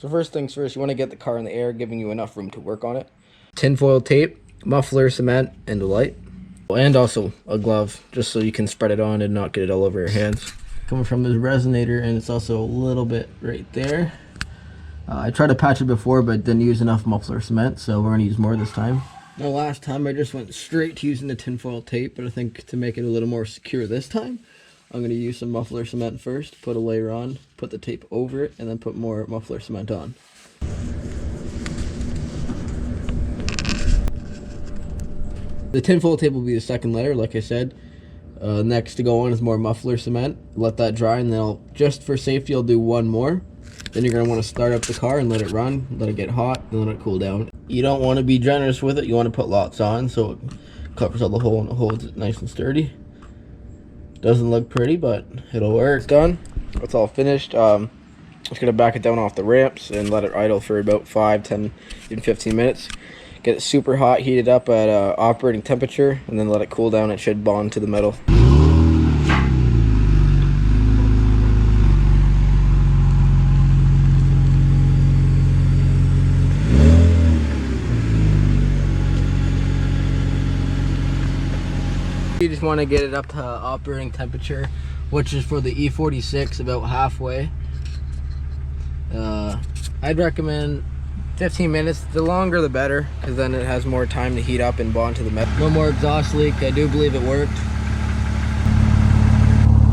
So first things first, you want to get the car in the air, giving you enough room to work on it. Tinfoil tape, muffler, cement, and a light. And also a glove, just so you can spread it on and not get it all over your hands. Coming from this resonator, and it's also a little bit right there. I tried to patch it before, but didn't use enough muffler cement, so we're going to use more this time. Now last time I just went straight to using the tinfoil tape, but I think to make it a little more secure this time, I'm going to use some muffler cement first, put a layer on, put the tape over it, and then put more muffler cement on. The tinfoil tape will be the second layer, like I said. Next to go on is more muffler cement. Let that dry, and then just for safety, I'll do one more. Then you're going to want to start up the car and let it run, let it get hot, and let it cool down. You don't want to be generous with it. You want to put lots on so it covers all the hole and it holds it nice and sturdy. Doesn't look pretty, but it'll work. It's done. It's all finished. Just going to back it down off the ramps and let it idle for about 5, 10, even 15 minutes. Get it super hot, heat it up at operating temperature, and then let it cool down. It should bond to the metal. You just want to get it up to operating temperature, which is for the E46 about halfway. I'd recommend 15 minutes. The longer the better, because then it has more time to heat up and bond to the metal. No more exhaust leak. I do believe it worked.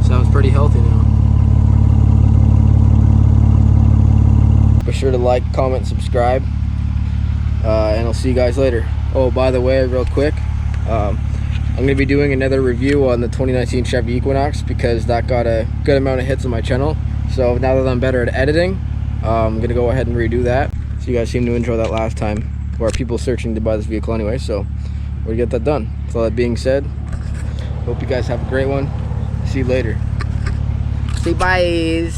Sounds pretty healthy now. Be sure to like, comment, subscribe, and I'll see you guys later. Oh, by the way, real quick, I'm going to be doing another review on the 2019 Chevy Equinox because that got a good amount of hits on my channel. So now that I'm better at editing, I'm going to go ahead and redo that. So you guys seem to enjoy that last time, or people searching to buy this vehicle anyway, so we'll get that done. With all that being said, hope you guys have a great one. See you later. Say bye.